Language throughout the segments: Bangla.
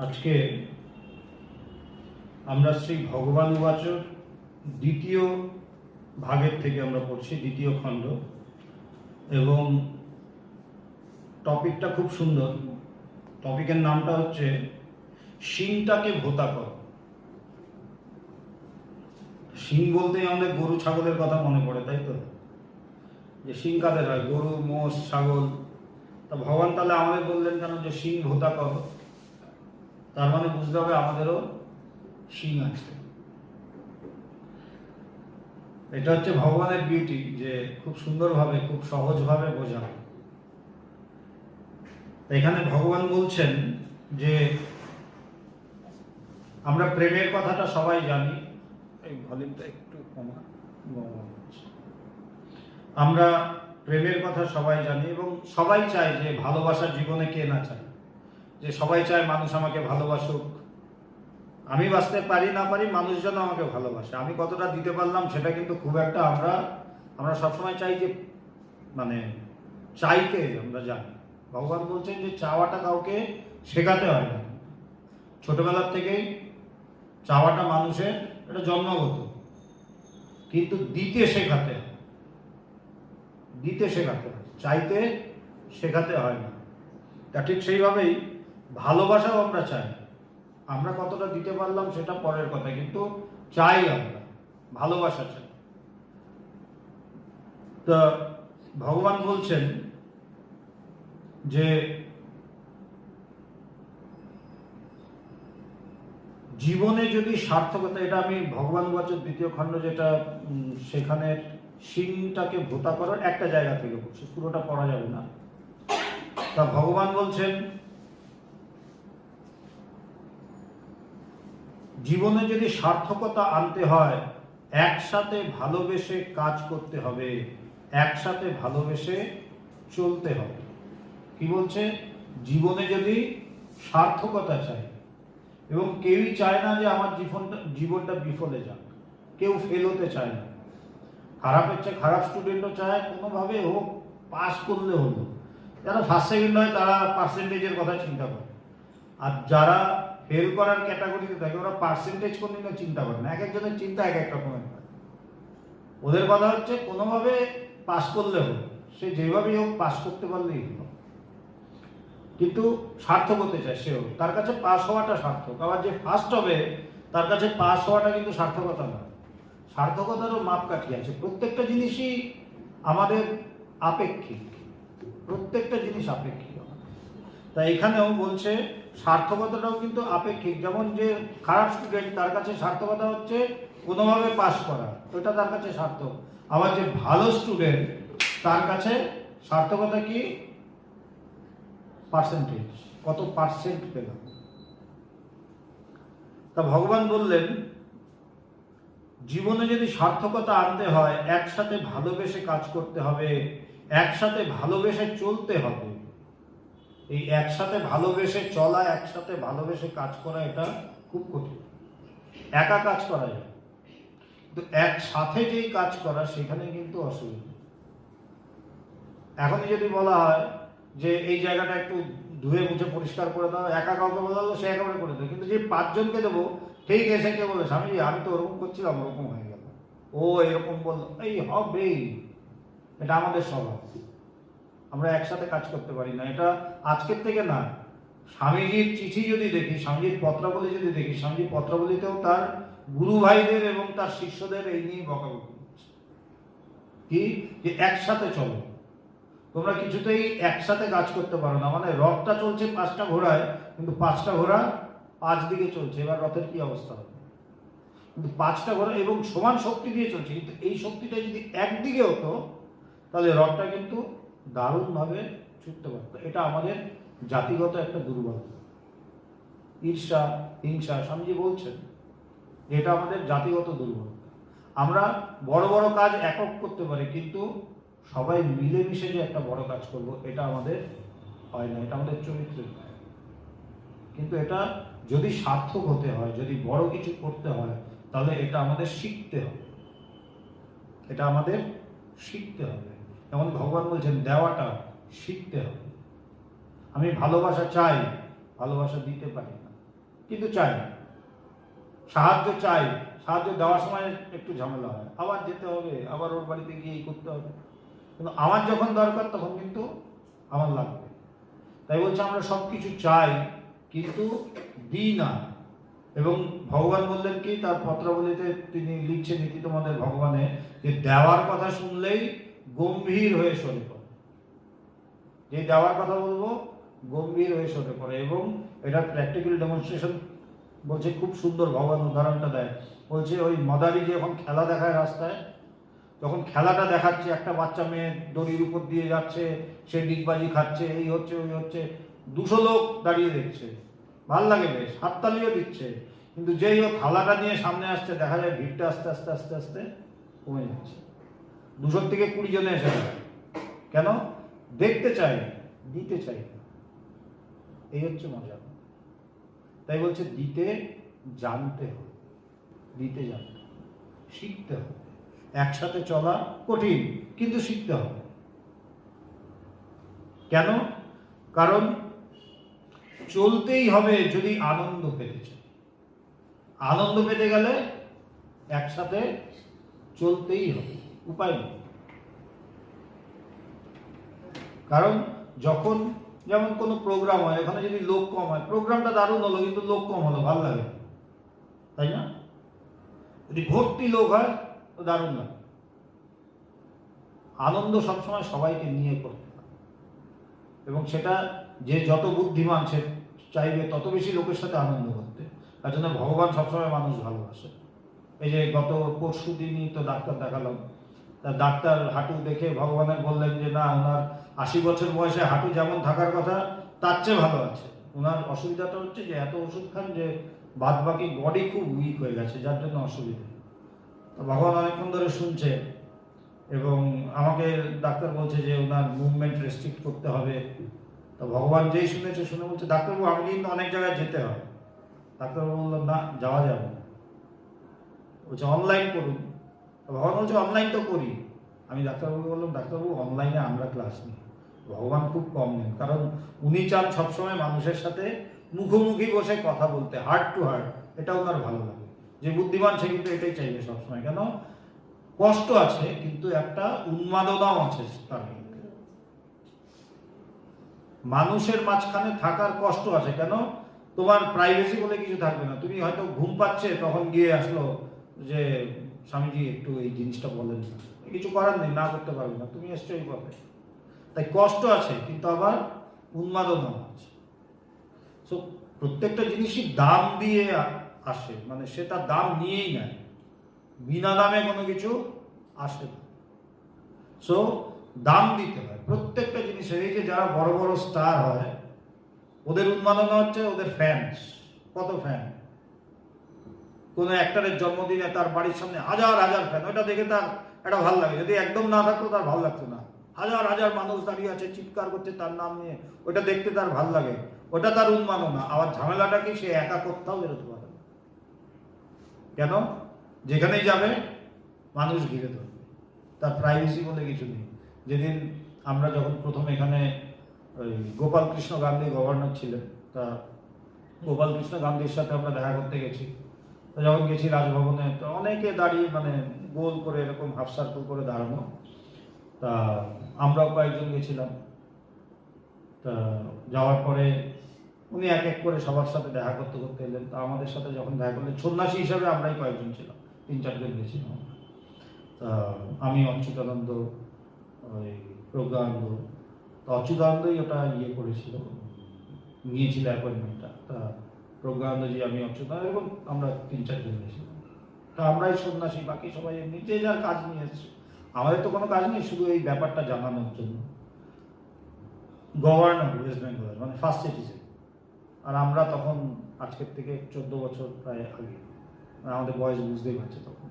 আজকে আমরা শ্রী ভগবান উবাচর দ্বিতীয় ভাগের থেকে আমরা পড়ছি, দ্বিতীয় খণ্ড, এবং টপিকটা খুব সুন্দর। টপিকের নামটা হচ্ছে শিংটাকে ভোতা কর। শিং বলতেই আমাদের গরু ছাগলের কথা মনে পড়ে, তাই তো? যে শিং কাদের হয়? গরু, মোষ, ছাগল। তা ভগবান তাহলে আমাদের বললেন কেন যে শিং ভোতা কর? তার মানে বুঝতে হবে আমাদেরও শিং আছে। এটা হচ্ছে ভগবানের বিউটি, যে খুব সুন্দরভাবে, খুব সহজভাবে বোঝা। এখানে ভগবান বলছেন যে আমরা প্রেমের কথাটা সবাই জানি। এই ভলিউমটা একটু কমা। আমরা প্রেমের কথা সবাই জানি এবং সবাই চায় যে ভালোবাসার জীবনে কে না চায়, যে সবাই চায় মানুষ আমাকে ভালোবাসুক। আমি বাঁচতে পারি না পারি, মানুষ যেন আমাকে ভালোবাসে। আমি কতটা দিতে পারলাম সেটা কিন্তু খুব একটা আমরা সবসময় চাই যে, মানে চাইতে আমরা জানি। ভগবান বলছেন যে চাওয়াটা কাউকে শেখাতে হয় না, ছোটবেলার থেকেই চাওয়াটা মানুষের এটা জন্মগত, কিন্তু দিতে শেখাতে হয়। দিতে শেখাতে হয়, চাইতে শেখাতে হয় না। তা ঠিক সেইভাবেই ভালোবাসাও আমরা চাই। আমরা কতটা দিতে পারলাম সেটা পরের কথা, কিন্তু চাই, আমরা ভালোবাসা চাই। তা ভগবান বলছেন যে জীবনে যদি সার্থকতা, এটা আমি ভগবান উবাচর দ্বিতীয় খণ্ড যেটা, সেখানে শিংটাকে ভোতা করার একটা জায়গা থেকে বলছে, পুরোটা পড়া যাবে না। তা ভগবান বলছেন জীবনে যদি সার্থকতা আনতে হয় একসাথে ভালোবেসে কাজ করতে হবে, একসাথে ভালোবেসে চলতে হবে। কি বলছে? জীবনে যদি সার্থকতা চাই, এবং কেউই চায় না যে আমার জীবনটা বিফলে যাক, কেউ ফেল হতে চায় না। খারাপের চেয়ে খারাপ স্টুডেন্টও চায় কোনোভাবে হোক পাস করলে হলো। যারা ফার্স্ট সেকেন্ড হয় তারা পার্সেন্টেজের কথা চিন্তা করে, আর যারা ফেল করার ক্যাটাগরিতে থাকে ওরা পার্সেন্টেজ কোনদিনও চিন্তা করে না। এক একজনের চিন্তা এক এক রকমের হয়। ওদের কথা হচ্ছে কোনোভাবে পাস করলে হলো, সে যেভাবেই হোক পাস করতে পারলেই হলো। কিন্তু সার্থক হতে চায় সেও, তার কাছে পাস হওয়াটা সার্থক। আবার যে ফার্স্ট হবে তার কাছে পাস হওয়াটা কিন্তু সার্থকতা নয়। সার্থকতারও মাপকাঠি আছে। প্রত্যেকটা জিনিসই আমাদের আপেক্ষিক, প্রত্যেকটা জিনিস আপেক্ষিক। তাই এখানেও বলছে সার্থকতাটাও কিন্তু আপেক্ষিক। যেমন যে খারাপ স্টুডেন্ট, তার কাছে সার্থকতা হচ্ছে কোনোভাবে পাস করা, ওটা তার কাছে সার্থক। আবার যে ভালো স্টুডেন্ট, তার কাছে সার্থকতা কি? পার্সেন্টেজ, কত পার্সেন্ট পেলাম। তা ভগবান বললেন জীবনে যদি সার্থকতা আনতে হয় একসাথে ভালোবেসে কাজ করতে হবে, একসাথে ভালোবেসে চলতে হবে। এই একসাথে ভালোবেসে চলা, একসাথে ভালোবেসে কাজ করা, এটা খুব কঠিন। একা কাজ করা যায়, কিন্তু একসাথে যেই কাজ করা সেখানে কিন্তু অসুবিধা। এখনই যদি বলা হয় যে এই জায়গাটা একটু ধুয়ে মুছে পরিষ্কার করে দাও, একা কাউকে বলা হলো সে একেবারে করে দেবে। কিন্তু যে 5 জনকে দেবো, ঠিক এসে কে বলে স্বামীজি আমি তো ওরকম করছিলাম, ওরকম হয়ে গেল, ও এরকম বললো, এই হবেই। এটা আমাদের স্বভাব। আমরা একসাথে কাজ করতে পারি না। এটা আজকের থেকে না, স্বামীজির চিঠি যদি দেখি, স্বামীজির পত্রাবলী যদি দেখি, স্বামীজির পত্রাবলীতেও তার গুরু ভাইদের এবং তার শিষ্যদের এই নিয়ে বকাবকি করছে। কি? যে একসাথে চলো, তোমরা কিছুতেই একসাথে কাজ করতে পারো না। মানে রথটা চলছে 5টা ঘোড়ায়, কিন্তু 5টা ঘোড়া 5 দিকে চলছে। এবার রথের কি অবস্থা হবে? কিন্তু 5টা ঘোড়া এবং সমান শক্তি দিয়ে চলছে, কিন্তু এই শক্তিটা যদি একদিকে হতো তাহলে রথটা কিন্তু দারুণভাবে ছুটতে পারত। এটা আমাদের জাতিগত একটা দুর্বলতা, ঈর্ষা, হিংসা। স্বামীজি বলছেন এটা আমাদের জাতিগত দুর্বলতা। আমরা বড় বড় কাজ একক করতে পারি, কিন্তু সবাই মিলেমিশে যে একটা বড় কাজ করব, এটা আমাদের হয় না। এটা আমাদের চরিত্রের নয়। কিন্তু এটা যদি সার্থক হতে হয়, যদি বড় কিছু করতে হয়, তাহলে এটা আমাদের শিখতে হবে। এটা আমাদের শিখতে হবে। যেমন ভগবান বলছেন দেওয়াটা শিখতে হবে। আমি ভালোবাসা চাই, ভালোবাসা দিতে পারি না। কিন্তু চাই, সাহায্য চাই, সাহায্য দেওয়ার সময় একটু ঝামেলা হয়, আবার যেতে হবে, আবার ওর বাড়িতে গিয়ে এই করতে হবে, কিন্তু আমার যখন দরকার তখন কিন্তু আমার লাগবে। তাই বলছে আমরা সব কিছু চাই কিন্তু দিই না। এবং ভগবান বললেন কি, তার পত্রাবলীতে তিনি লিখছেন নীতি তোমাদের ভগবানে, যে দেওয়ার কথা শুনলেই গম্ভীর হয়ে সরে পড়ে, যে দেওয়ার কথা বলবো গম্ভীর হয়ে সরে পড়ে। এবং এটা প্র্যাকটিক্যাল ডেমনস্ট্রেশন বলছে, খুব সুন্দর ভগবান উদাহরণটা দেয়। বলছে ওই মদারি যখন খেলা দেখায় রাস্তায়, যখন খেলাটা দেখাচ্ছে, একটা বাচ্চা মেয়ে দড়ির উপর দিয়ে যাচ্ছে, সে ডিগবাজি খাচ্ছে, এই হচ্ছে ওই হচ্ছে, 200 লোক দাঁড়িয়ে দেখছে, ভাল লাগে, বেশ হাততালিও দিচ্ছে, কিন্তু যেই ও থালাটা নিয়ে সামনে আসছে, দেখা যায় ভিড়টা আস্তে আস্তে আস্তে আস্তে কমে যাচ্ছে, 200 থেকে 20 জনে এসে যায়। কেন? দেখতে চাই, দিতে চাই। এই হচ্ছে মজা। তাই বলছে দিতে জানতে হবে, দিতে জানতে হবে, শিখতে হবে। একসাথে চলা কঠিন, কিন্তু শিখতে হবে। কেন? কারণ চলতেই হবে যদি আনন্দ পেতে চাই। আনন্দ পেতে গেলে একসাথে চলতেই হবে, উপায় নেই। কারণ যখন যেমন কোনো প্রোগ্রাম হয়, ওখানে যদি লোক কম হয়, প্রোগ্রামটা দারুণ হলো কিন্তু লোক কম হলো, ভালো লাগে, তাই না? যদি ভর্তি লোক হয় তো দারুণ লাগে। আনন্দ সবসময় সবাইকে নিয়ে করতে হয়, এবং সেটা যে যত বুদ্ধিমান সে চাইবে তত বেশি লোকের সাথে আনন্দ করতে। তার জন্য ভগবান সবসময় মানুষ ভালোবাসে। এই যে গত পরশু দিনই তো ডাক্তার দেখালাম, তা ডাক্তার হাঁটু দেখে ভগবানের বললেন যে না, ওনার 80 বছর বয়সে হাঁটু যেমন থাকার কথা তার চেয়ে ভালো আছে। ওনার অসুবিধাটা হচ্ছে যে এত ওষুধ খান যে বাদ বাকি বডি খুব উইক হয়ে গেছে, যার জন্য অসুবিধা। তো ভগবান অনেকক্ষণ ধরে শুনছে, এবং আমাকে ডাক্তার বলছে যে ওনার মুভমেন্ট রেস্ট্রিক্ট করতে হবে। তো ভগবান যেই শুনেছে, শুনে বলছে ডাক্তারবাবু আমাকে কিন্তু অনেক জায়গায় যেতে হয়। ডাক্তারবাবু বললো না, যাওয়া যাবে না। বলছে অনলাইন করুন। ভগবান বলছে অনলাইন তো করি। আমি ডাক্তারবাবুকে বললাম ডাক্তারবাবু অনলাইনে আমরা ক্লাস নিই, ভগবান খুব কম নেন, কারণ উনি চান সবসময় মানুষের সাথে মুখোমুখি বসে কথা বলতে, হার্ট টু হার্ট। এটা ওনার ভালো লাগে। যে বুদ্ধিমান সে কিন্তু এটাই চাইবে সবসময়। কেন? কষ্ট আছে কিন্তু একটা উন্মাদনাও আছে তার মধ্যে। মানুষের মাঝখানে থাকার কষ্ট আছে। কেন? তোমার প্রাইভেসি বলে কিছু থাকবে না। তুমি হয়তো ঘুম পাচ্ছে, তখন গিয়ে আসলো যে স্বামীজি একটু এই জিনিসটা বলেন না, কিছু করার নেই, না করতে পারবে না, তুমি এসছো এই পথে। তাই কষ্ট আছে কিন্তু আবার উন্মাদনাও আছে। সো প্রত্যেকটা জিনিসই দাম দিয়ে আসে, মানে সে তার দাম নিয়েই নেয়, বিনা দামে কোনো কিছু আসে না। সো দাম দিতে হয় প্রত্যেকটা জিনিসের। এই যে যারা বড় বড় স্টার হয়, ওদের উন্মাদনা হচ্ছে ওদের ফ্যান্স। কত ফ্যান! কোনো অ্যাক্টরের জন্মদিনে তার বাড়ির সামনে হাজার হাজার ফ্যান, ওটা দেখে তার একটা ভালো লাগে। যদি একদম না থাকতো তার ভালো লাগতো না। হাজার হাজার মানুষ দাঁড়িয়ে আছে, চিৎকার করছে তার নাম নিয়ে, ওটা দেখতে তার ভালো লাগে, ওটা তার উন্মাদনা। আবার ঝামেলাটা কি, সে একা কোথাও বেরোতে পারে না। কেন? যেখানেই যাবে মানুষ ঘিরে ধরবে, তার প্রাইভেসি বলে কিছু নেই। যেদিন আমরা যখন প্রথম এখানে ওই গোপাল কৃষ্ণ গান্ধী গভর্নর ছিলেন, তা গোপাল কৃষ্ণ গান্ধীর সাথে আমরা দেখা করতে গেছি। তো যখন গেছি রাজভবনে, তো অনেকে দাঁড়িয়ে মানে গোল করে এরকম হাফ সার্কেল করে দাঁড়ানো। তা আমরাও কয়েকজন গেছিলাম। তা যাওয়ার পরে উনি এক এক করে সবার সাথে দেখা করতে করতে এলেন। তা আমাদের সাথে যখন দেখা করলেন, সন্ন্যাসী হিসাবে আমরাই কয়েকজন ছিলাম, 3-4 জন গেছিলাম। তা আমি, অচ্যুতানন্দ, ওই প্রজ্ঞানন্দ। তো অচ্যুতানন্দই ওটা ইয়ে করেছিল, নিয়েছিল অ্যাপয়েন্টমেন্টটা। তা প্রজ্ঞানন্দজি, আমি, অচ্যুতানন্দ, এবং আমরা 3-4 জন গেছিলাম। তা আমরাই সন্ন্যাসী, বাকি সবাই এমনি যে যার কাজ নিয়ে এসছে। আমাদের তো কোনো কাজ নেই, শুধু এই ব্যাপারটা জানানোর জন্য। গভর্নর ওয়েস্ট বেঙ্গলের, মানে ফার্স্ট সিটিজেন। আর আমরা তখন আজকের থেকে 14 বছর প্রায় আগে, আমাদের বয়স বুঝতেই পারছে তখন।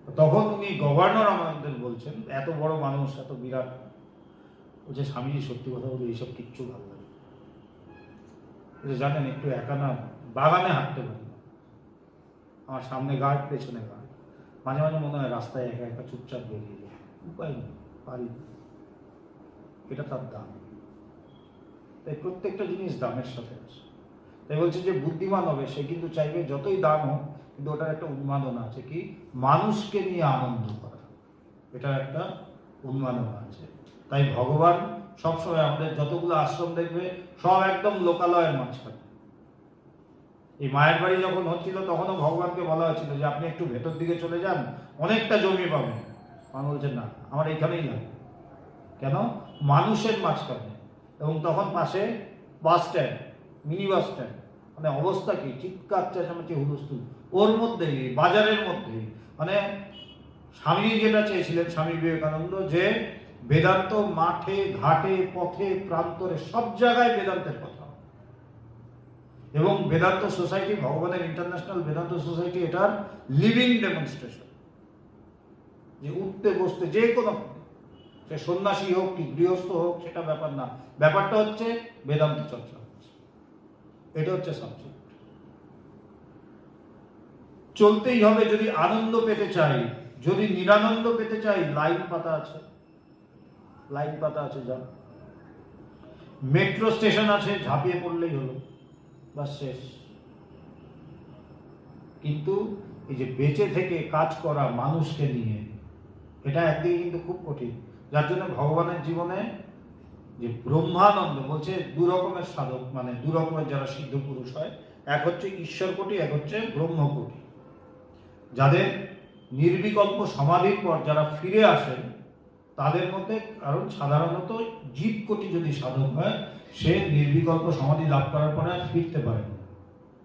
তখন উনি গভর্নর আমাদের বলছেন, এত বড় মানুষ, এত বিরাট, বলছে স্বামীজি সত্যি কথা বলি এইসব কিচ্ছু ভালো লাগে। জানেন, একটু একা না বাগানে হাঁটতে পারি না, আমার সামনে গার্ড, পেছনে গার্ড, মাঝে মাঝে মনে হয় রাস্তায় একা একা চুপচাপ বেরিয়ে যায়, উপায় নেই, পারি না। এটা তার দাম। তাই প্রত্যেকটা জিনিস দামের সাথে আছে। তাই বলছে যে বুদ্ধিমান হবে সে কিন্তু চাইবে যতই দাম হোক, কিন্তু ওটার একটা উন্মাদনা আছে, কি মানুষকে নিয়ে আনন্দ করা, এটার একটা উন্মাদনা আছে। তাই ভগবান সবসময় আমাদের যতগুলো আশ্রম দেখবে সব একদম লোকালয়ের মাঝখানে। এই মায়ের বাড়ি যখন হচ্ছিল তখনও ভগবানকে বলা হয়েছিল যে আপনি একটু ভেতর দিকে চলে যান, অনেকটা জমি পাবেন। মা বলছেন না, আমার এইখানেই লাগবে। কেন? মানুষের মাঝখানে। এবং তখন পাশে bus stand, mini bus stand, মানে অবস্থা কি, চিৎকার চেঁচামেচি হুলস্থুল ওর মধ্যেই, বাজারের মধ্যেই। মানে স্বামী যেটা চেয়েছিলেন, স্বামী বিবেকানন্দ, যে বেদান্ত মাঠে ঘাটে পথে প্রান্তরে সব জায়গায় বেদান্তের কথা। এবং বেদান্ত সোসাইটি, ভগবানের ইন্টারন্যাশনাল বেদান্ত সোসাইটি এটার লিভিং ডেমনস্ট্রেশন। যে উঠতে বসতে যে কোনো, সে সন্ন্যাসী হোক কি গৃহস্থ হোক সেটা ব্যাপার না, ব্যাপারটা হচ্ছে বেদান্ত চর্চা হচ্ছে, এটা হচ্ছে সাবজেক্ট। চলতেই হবে। যদি আনন্দ পেতে চাই, যদি নিরানন্দ পেতে চাই, লাইন পাতা আছে, লাইন পাতা আছে, যা মেট্রো স্টেশন আছে, ঝাঁপিয়ে পড়লেই হলো, বাস শেষ। কিন্তু এই যে বেঁচে থেকে কাজ করা মানুষকে নিয়ে, এটা একদিকে কিন্তু খুব কঠিন। যার জন্য ভগবানের জীবনে যে ব্রহ্মানন্দ বলছে, দু রকমের সাধক, মানে দু রকমের যারা সিদ্ধ পুরুষ হয়, এক হচ্ছে ঈশ্বর কোটি, এক হচ্ছে ব্রহ্মকোটি। যাদের নির্বিকল্প সমাধির পর যারা ফিরে আসেন তাদের মধ্যে, কারণ সাধারণত জীব কোটি যদি সাধক হয়, সে নির্বিকল্প সমাধি লাভ করার পরে আর ফিরতে পারে না।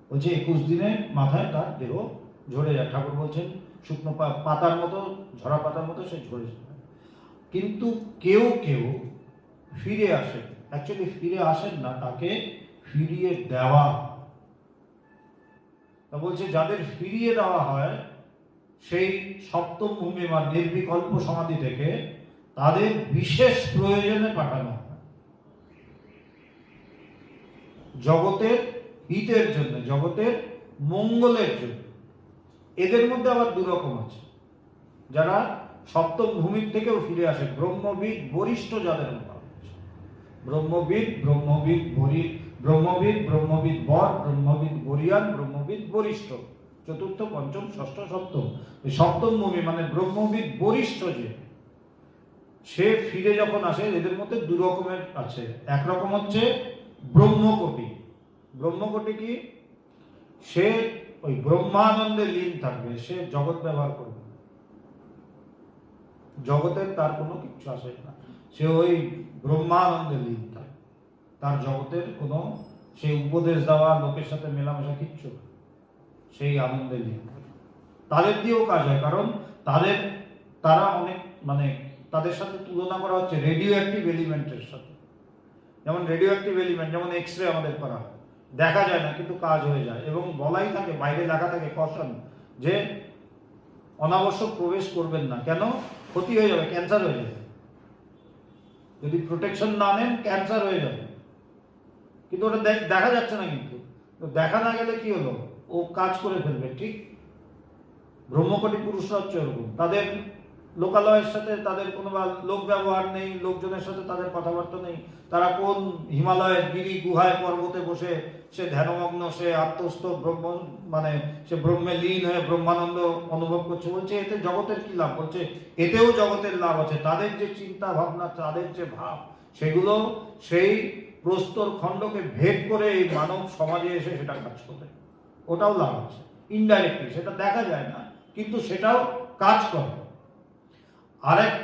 বলছে 21 দিনের মাথায় তার দেহ ঝরে যায়। ঠাকুর বলছেন শুকনো পাতার মতো, ঝরা পাতার মতো সে ঝরে যায়। কিন্তু কেউ কেউ ফিরে আসেন, অ্যাকচুয়ালি ফিরে আসেন না, তাকে ফিরিয়ে দেওয়া। তা বলছে যাদের ফিরিয়ে দেওয়া হয় সেই সপ্তম ভূমি বা নির্বিকল্প সমাধি থেকে, তাদের বিশেষ প্রয়োজনে পাঠানো হয়, জগতের হিতের জন্য, জগতের মঙ্গলের জন্য। এদের মধ্যে আবার দু রকম আছে, যারা সপ্তম ভূমির থেকেও ফিরে আসে, ব্রহ্মবিদ বরিষ্ঠ যাদের মধ্যে, ব্রহ্মবিদ, ব্রহ্মবিদ বর, ব্রহ্মবিদ বরিয়ান, ব্রহ্মবিদ বরিষ্ঠ, চতুর্থ পঞ্চম ষষ্ঠ সপ্তম। সপ্তম ভূমি মানে ব্রহ্মবিদ বরিষ্ঠ, যে সে ফিরে যখন আসে, এদের মধ্যে দু রকমের আছে। একরকম হচ্ছে ব্রহ্মকোটি। ব্রহ্মকোটি কি? সে ওই ব্রহ্মানন্দে লীন থাকবে, সে জগৎ ব্যবহার করবে, জগতের তার কোনো কিছু আসে না, সে ওই ব্রহ্মানন্দে লীন থাকে, তার জগতের কোনো সেই উপদেশ দেওয়া, লোকের সাথে মেলামেশা কিচ্ছু, সেই আনন্দে লীন থাকে। তাদের দিয়েও কাজ হয়, কারণ তারা অনেক, মানে তাদের সাথে তুলনা করা হচ্ছে রেডিও অ্যাক্টিভ এলিমেন্টের সাথে। যেমন রেডিও অ্যাক্টিভ এলিমেন্ট, যেমন এক্স রে আমাদের করা হয়, দেখা যায় না কিন্তু কাজ হয়ে যায়, এবং বলাই থাকে, বাইরে লেখা থাকে কশন, যে অনাবশ্যক প্রবেশ করবেন না। কেন? ক্ষতি হয়ে যাবে, ক্যান্সার হয়ে যাবে, যদি প্রোটেকশন না নেন ক্যান্সার হয়ে যাবে। কিন্তু ওটা দেখা যাচ্ছে না, কিন্তু দেখা না গেলে কি হলো, ও কাজ করে ফেলবে। ঠিক ব্রহ্মকোটি পুরুষরা হচ্ছে ওরকম, তাদের লোকালয়ের সাথে তাদের কোনো লোক ব্যবহার নেই, লোকজনের সাথে তাদের কথাবার্তা নেই। তারা কোন হিমালয়ের গিরি গুহায় পর্বতে বসে সে ধ্যানমগ্ন, সে আত্মস্থ ব্রহ্ম, মানে সে ব্রহ্মে লীন হয়ে ব্রহ্মানন্দ অনুভব করছে। বলছে এতে জগতের কি লাভ? বলছে এতেও জগতের লাভ আছে। তাদের যে চিন্তা ভাবনা, তাদের যে ভাব, সেগুলো সেই প্রস্তর খণ্ডকে ভেদ করে এই মানব সমাজে এসে সেটা কাজ করে, ওটাও লাভ আছে ইনডাইরেক্টলি, সেটা দেখা যায় না কিন্তু সেটাও কাজ করে। আরেক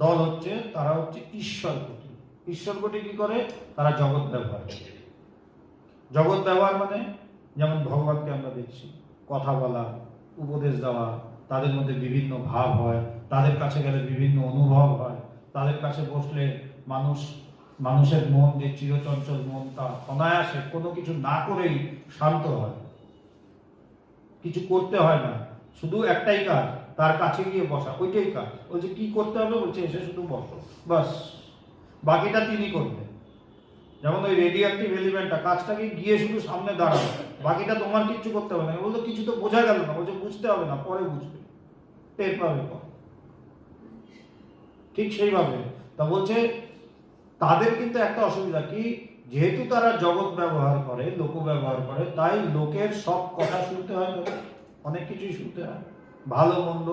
দল হচ্ছে, তারা হচ্ছে ঈশ্বর কোটি। ঈশ্বর কোটি কি করে? তারা জগৎ ব্যবহার করে। জগৎ ব্যবহার মানে যেমন ভগবানকে আমরা দেখছি, কথা বলা, উপদেশ দেওয়া, তাদের মধ্যে বিভিন্ন ভাব হয়, তাদের কাছে গেলে বিভিন্ন অনুভব হয়, তাদের কাছে বসলে মানুষের মন, যে চিরচঞ্চল মন, তা অনায়াসে কোনো কিছু না করেই শান্ত হয়, কিছু করতে হয় না, শুধু একটাই কাজ, তার কাছে গিয়ে বসা, ওইটাই কাজ। বলছে কি করতে হবে? বলছে এসে শুধু বসো, বাস, বাকিটা তিনি করবেন। যেমন ওই রেডিও অ্যাক্টিভ এলিমেন্টটা, কাজটাকে গিয়ে শুধু সামনে দাঁড়াও, বাকিটা তোমার কিচ্ছু করতে হবে না। বলতো কিছু তো বোঝা গেল না। বলছে বুঝতে হবে না, পরে বুঝবে, টের পাবে পরে। ঠিক সেইভাবে তা বলছে তাদের কিন্তু একটা অসুবিধা কি, যেহেতু তারা জগৎ ব্যবহার করে, লোক ব্যবহার করে, তাই লোকের সব কথা শুনতে হয়, অনেক কিছুই শুনতে হয়, ভালো মন্দ।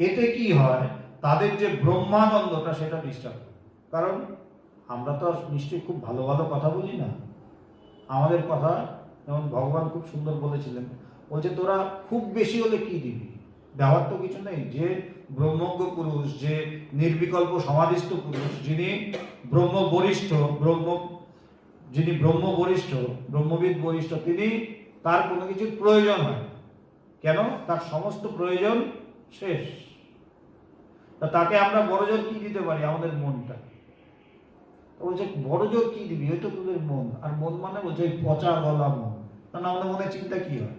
এতে কি হয়, তাদের যে ব্রহ্মানন্দটা সেটা ডিস্টার্ব হয়। কারণ আমরা তো নিশ্চয়ই খুব ভালো ভালো কথা বলি না। আমাদের কথা যেমন ভগবান খুব সুন্দর বলেছিলেন, বলছে তোরা খুব বেশি হলে কি দিবি, দেওয়ার তো কিছু নেই। যে ব্রহ্মজ্ঞ পুরুষ, যে নির্বিকল্প সমাধিস্থ পুরুষ, যিনি ব্রহ্মবরিষ্ঠ, যিনি ব্রহ্মবরিষ্ঠ, ব্রহ্মবিদ বরিষ্ঠ, তিনি, তার কোনো কিছুর প্রয়োজন হয় না। কেন? তার সমস্ত প্রয়োজন শেষ। তাকে আমরা বড়জোর কি দিতে পারি? আমাদের মনটা। বলছে বড়জোর কি দিবি? ওই তো তোদের মন। আর মন মানে বলছে ওই পচা গলা মন। কারণ আমাদের মনে চিন্তা কি হয়?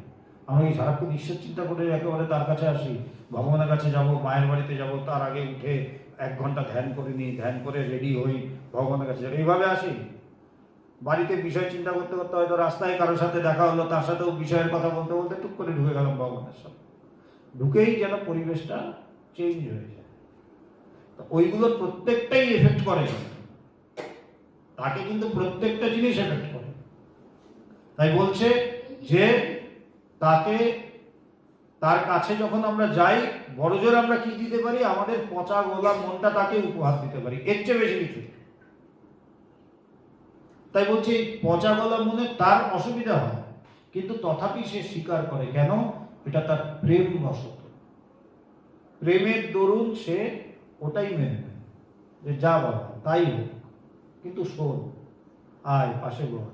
আমরা এই সারাক্ষণ ঈশ্বর চিন্তা করে একেবারে তার কাছে আসি, ভগবানের কাছে যাব, মায়ের বাড়িতে যাব, তার আগে উঠে 1 ঘন্টা ধ্যান করে নিই, ধ্যান করে রেডি হই, ভগবানের কাছে যাবো, এইভাবে আসি। বাড়িতে বিষয় চিন্তা করতে করতে হয়তো রাস্তায় কারোর সাথে দেখা হলো, তার সাথেও বিষয়ের কথা বলতে বলতে টুক করে ঢুকে গেলাম ভগবানের সাথে। ঢুকেই যেন পরিবেশটা চেঞ্জ হয়ে যায়। ওইগুলোর প্রত্যেকটাই এফেক্ট করে, তাকে কিন্তু প্রত্যেকটা জিনিস এফেক্ট করে। তাই বলছে যে তাকে, তার কাছে যখন আমরা যাই, বড়জোর আমরা কি দিতে পারি? আমাদের পচা গোলা মনটা তাকে উপহার দিতে পারি, এর চেয়ে বেশি কিছু। তাই বলছে এই পচা গলা মনে তার অসুবিধা হয়, কিন্তু তথাপি সে স্বীকার করে। কেন? এটা তার প্রেম বশত, প্রেমের দরুন সে ওটাই মেনে নেয়, যে যা বাবা তাই হোক, কিন্তু শোন, আয় পাশে বল,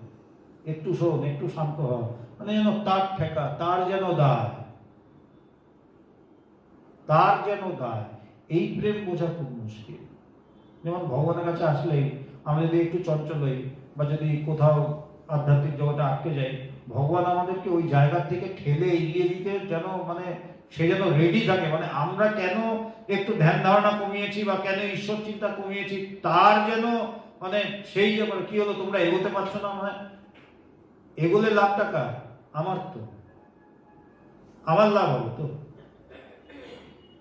একটু শোন, একটু শান্ত হ, মানে যেন তার ঠেকা, তার যেন দায়, তার যেন দায়। এই প্রেম বোঝা খুব মুশকিল। যেমন ভগবানের কাছে আসলেই আমরা যদি একটু চঞ্চল হই, বা যদি কোথাও আধ্যাত্মিক জগতে আটকে যাই, ভগবান আমাদেরকে ওই জায়গা থেকে ঠেলে এগিয়ে দিতে যেন, মানে সে যেন রেডি থাকে। মানে আমরা কেন একটু ধ্যান ধারণা কমিয়েছি বা কেন ঈশ্বর চিন্তা কমিয়েছি, তার যেন, মানে সেই যে কি হলো তোমরা এগোতে পারছো না, মানে এগোলে লাভ টাকা আমার, তো আমার লাভ হবে, তো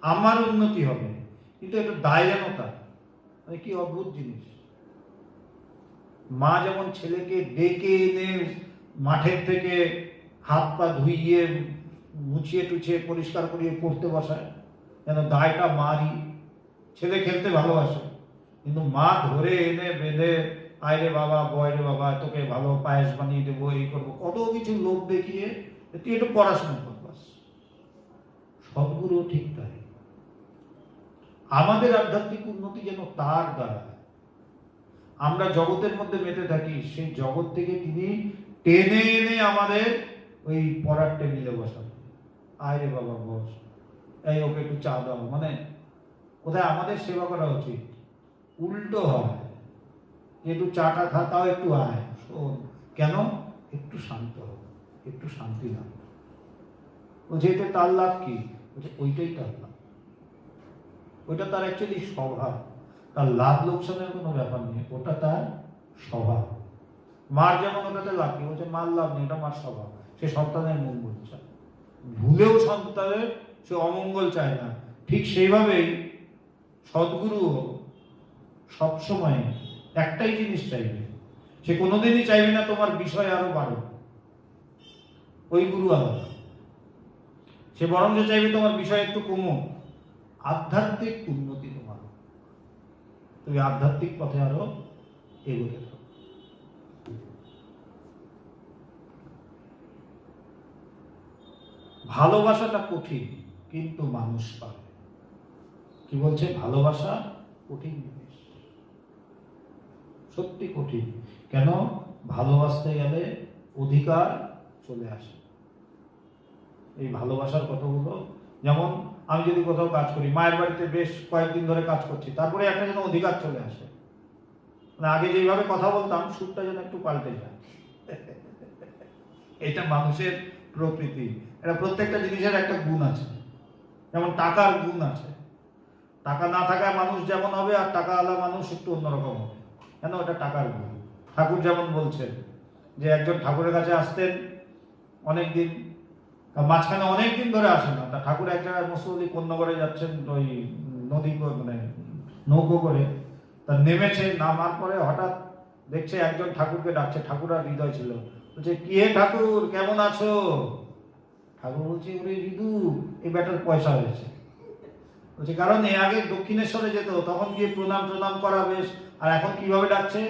আমার উন্নতি হবে, কিন্তু এটা দায় যেন তার। মানে কি অদ্ভুত জিনিস। মা যেমন ছেলেকে ডেকে এনে মাঠের থেকে হাত পা ধুইয়ে মুছিয়ে টুছিয়ে পরিষ্কার করিয়ে পড়তে বসায়, যেন দায়টা মারই। ছেলে খেলতে ভালোবাসে, কিন্তু মা ধরে এনে বেঁধে, আয়রে বাবা, বয়রে বাবা, তোকে ভালো পায়েস বানিয়ে দেবো, এই করবো, কত কিছু লোক দেখিয়ে তুই একটু পড়াশোনা করবাস। সদ্গুরু ঠিক তাই। আমাদের আধ্যাত্মিক উন্নতি যেন তার দ্বারা। আমরা জগতের মধ্যে মেতে থাকি, সেই জগৎ থেকে তিনি টেনে এনে আমাদের ওই পড়ার টেবিলে বসান। আয় রে বাবা বস, এই ওকে একটু চা দাও, মানে কোথায় আমাদের সেবা করা উচিত, উল্টো হয়। একটু চাটা খা, তাও একটু আয় শোন, কেন? একটু শান্ত হোক, একটু শান্তি লাভ। বলছে এতে তার লাভ কি? বলছে ওইটাই তার লাভ, ওইটা তার অ্যাকচুয়ালি স্বভাব। তার লাভ লোকসানের কোনো ব্যাপার নেই, ওটা তার স্বভাব। মার যেমন ওটাতে লাভ কি? বলছে মার লাভ নেই, ওটা মার স্বভাব। সে সন্তানের মঙ্গল চায়, ভুলেও সন্তানের সে অমঙ্গল চায় না। ঠিক সেইভাবেই সদ্গুরু সবসময় একটাই জিনিস চাইবে, সে কোনোদিনই চাইবে না তোমার বিষয় আরো বাড়ো, ওই গুরু আলাদা। সে বরং যে চাইবে তোমার বিষয় একটু কমো, আধ্যাত্মিক উন্নতি তোমার, তুমি আধ্যাত্মিক পথে আরো এগোতে থাকো। ভালোবাসাটা কঠিন, কিন্তু মানুষ পারে। কি বলছে? ভালোবাসা কঠিন জিনিস, সত্যি কঠিন। কেন? ভালোবাসতে গেলে অধিকার চলে আসে। এই ভালোবাসার কথাগুলো, যেমন আমি যদি কোথাও কাজ করি, মায়ের বাড়িতে বেশ কয়েকদিন ধরে কাজ করছি, তারপরে একটা যেন অধিকার চলে আসে, মানে আগে যেভাবে কথা বলতাম সুরটা যেন একটু পাল্টে যায়। এটা মানুষের প্রকৃতি। এটা প্রত্যেকটা জিনিসের একটা গুণ আছে। যেমন টাকার গুণ আছে, টাকা না থাকায় মানুষ যেমন হবে, আর টাকাওয়ালা মানুষ একটু অন্যরকম হবে। কেন? এটা টাকার গুণ। ঠাকুর যেমন বলছেন যে একজন ঠাকুরের কাছে আসতেন অনেকদিন, মাঝখানে অনেকদিন ধরে আসেন না, তা ঠাকুর এক জায়গায় মুসলি কন্যাগড়ে যাচ্ছেন, ওই নদী, মানে নৌকো করে, তা নেমেছে, নামার পরে হঠাৎ দেখছে একজন ঠাকুরকে ডাকছে, ঠাকুর আর হৃদয় ছিল, বলছে কি হে ঠাকুর কেমন আছো? ঠাকুর বলছে ওরে ঋদু, এই ব্যাটার পয়সা হয়েছে। বলছে কারণ এ আগে দক্ষিণেশ্বরে যেত, তখন গিয়ে প্রণাম প্রণাম করা বেশ, আর এখন কিভাবে ডাকছে,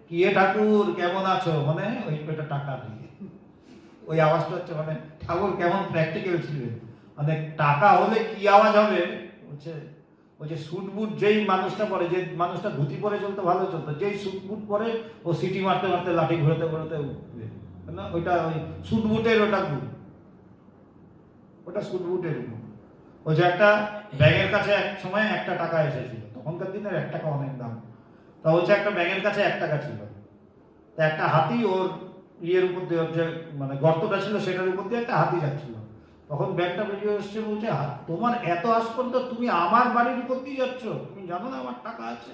কি হে ঠাকুর কেমন আছো, মানে ওই পেটা টাকা দিয়ে ওই আওয়াজটা হচ্ছে, মানে ঠাকুর কেমন প্র্যাকটিক্যাল ছিলেন, মানে টাকা হলে কি আওয়াজ হবে। বলছে ওই যে স্যুট বুট যেই মানুষটা পরে, যে মানুষটা ধুতি পরে চলতে ভালো চলতো, যেই স্যুট বুট পরে ও সিটি মারতে মারতে লাঠি ঘুরতে ঘুরতে উঠবে না, ওইটা ওই স্যুট বুটের ওটা গুণ, ওটা স্যুট বুটের গুণ। ওই যে একটা ব্যাগের কাছে এক সময় 1 টাকা এসেছিল, তখনকার দিনের 1 টাকা অনেক দাম। তা হচ্ছে একটা ব্যাগের কাছে 1 টাকা ছিল, তা একটা হাতি ওর ইয়ের উপর দিয়ে, যে মানে গর্তটা ছিল সেটার উপর দিয়ে একটা হাতি যাচ্ছিল, তখন ব্যাগটা বেরিয়ে এসছে, বলছে তোমার এত আস্পর্ধ, তুমি আমার বাড়ির উপর দিয়ে যাচ্ছ, তুমি জানো না আমার টাকা আছে?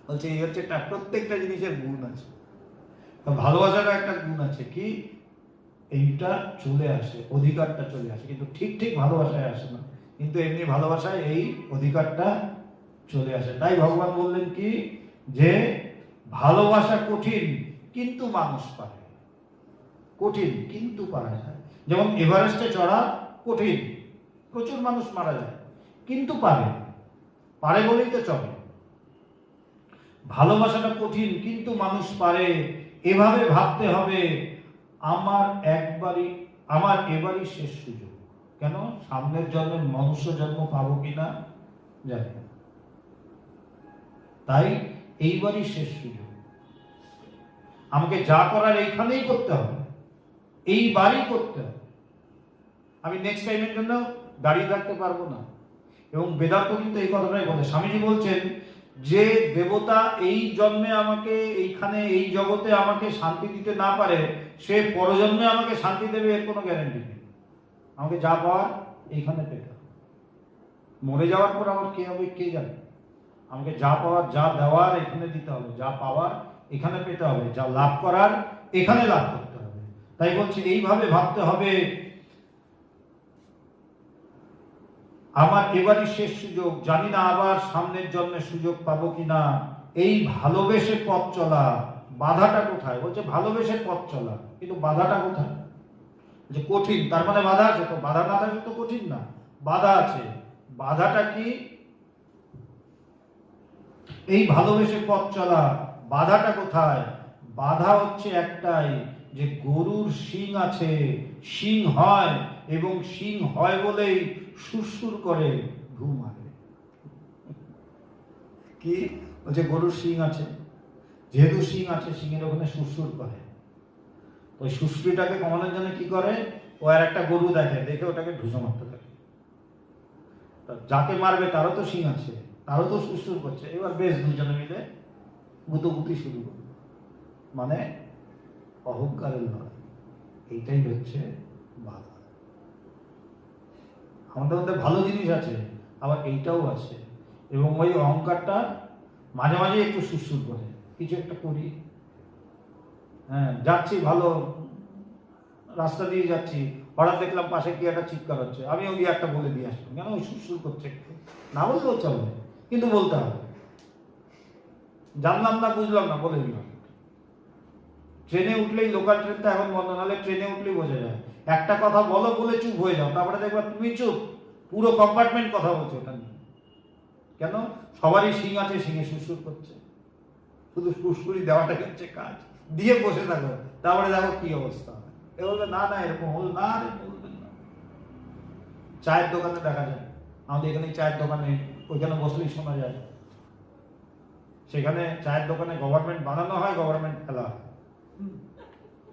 বলছে এই হচ্ছে প্রত্যেকটা জিনিসের গুণ আছে, ভালোবাসারও একটা গুণ আছে, কি এইটা চলে আসে, অধিকারটা চলে আসে, কিন্তু ঠিক ঠিক ভালোবাসায় আসে না, কিন্তু এমনি ভালোবাসায় এই অধিকারটা চলে আসে। তাই ভগবান বললেন কি, যে ভালোবাসা কঠিন কিন্তু মানুষ পারে, কঠিন কিন্তু পারা যায়। যেমন এভারেস্টে চড়া কঠিন, প্রচুর মানুষ মারা যায়, কিন্তু পারে, পারে বলেই তো চলে। ভালোবাসাটা কঠিন কিন্তু মানুষ পারে, এভাবে ভাবতে হবে, আমার এবারই শেষ সুযোগ। কেন? সামনের জন্মে মনুষ্য জন্ম পাবো কিনা জানি না, তাই এইবারই শেষ সুযোগ, আমাকে যা করার এইখানেই করতে হবে, এইবারই করতে হবে, আমি নেক্সট টাইমের জন্য দাঁড়িয়ে থাকতে পারবো না। এবং বেদান্ত কিন্তু এই কথাটাই বলে, স্বামীজি বলছেন যে দেবতা এই জন্মে আমাকে এইখানে এই জগতে আমাকে শান্তি দিতে না পারে, সে পরজন্মে আমাকে শান্তি দেবে এর কোনো গ্যারান্টি নেই। আমাকে যা পাওয়ার এইখানে পেতে হবে, মরে যাওয়ার পর আমার কে হবে কে জানে, আমাকে যা পাওয়ার যা দেওয়ার এখানে দিতে হবে, যা পাওয়ার এখানে পেতে হবে, যা লাভ করার এখানে লাভ করতে হবে। তাই বলছে এইভাবে ভাবতে হবে, আমার এবারই শেষ সুযোগ, জানি না আবার সামনের জন্মে সুযোগ পাবো কিনা। এই ভালোবেসে পথ চলা, বাধাটা কোথায়? বলছে ভালোবেসে পথ চলা, কিন্তু বাধাটা কোথায়? যে কঠিন, তার মানে বাধা আছে, তো বাধা না থাকলে তো কঠিন না, বাধা আছে। বাধাটা কি? এই ভালোবেসে পথ চলা, বাধাটা কোথায়? বাধা হচ্ছে একটাই, যে গরুর শিং আছে, শিং হয়, এবং শিং হয় বলেই সুরসুর করে ঘুম আসে। কি বলছে? গরুর শিং আছে, যেহেতু শিং আছে, শিঙের ওখানে সুরসুর করে, ওই সুরসুরিটাকে কমানোর জন্য কি করে, ও আর একটা গরু দেখে, দেখে ওটাকে ঢুসো মারতে থাকে, যাকে মারবে তারও তো শিং আছে, তারও তো সুরসুর করছে, এবার বেশ দুজনে মিলে গুতোগুতি শুরু করবে, মানে অহংকারের লড়াই। এইটাই হচ্ছে বাধা। আমাদের মধ্যে ভালো জিনিস আছে, আবার এইটাও আছে, এবং ওই অহংকারটা মাঝে মাঝে একটু সুরসুর করে, কিছু একটা করি, হ্যাঁ যাচ্ছি ভালো রাস্তা দিয়ে যাচ্ছি, হঠাৎ দেখলাম পাশে কি একটা চিৎকার হচ্ছে, আমিও গিয়ে একটা বলে দিয়ে আসলাম, কেন ওই সুরসুর করছে, একটু না বললেও চলবে, কিন্তু বলতে হবে, জানলাম না বুঝলাম না বলে দিলাম। ট্রেনে উঠলেই, লোকাল ট্রেনটা এখন বন্ধ, নাহলে ট্রেনে উঠলেই বোঝা যায়, একটা কথা বলো বলে চুপ হয়ে যাও, তারপরে দেখবা তুমি চুপ, পুরো কম্পার্টমেন্ট কথা বলছে ওটা নিয়ে। কেন? সবারই শিং আছে, শিঙে সুরসুর করছে, শুধু সুরসুরি দেওয়াটা হচ্ছে কাজ, দিয়ে বসে থাকো, তারপরে দেখো কি অবস্থা হয়। এ বলবে না না এরকম হল না, বলবেন না। চায়ের দোকানে দেখা যায়, আমাদের এখানে চায়ের দোকানে ওইখানে বসলেই শোনা যায়, সেখানে চায়ের দোকানে গভর্নমেন্ট বানানো হয়, গভর্নমেন্ট ফেলা হয়,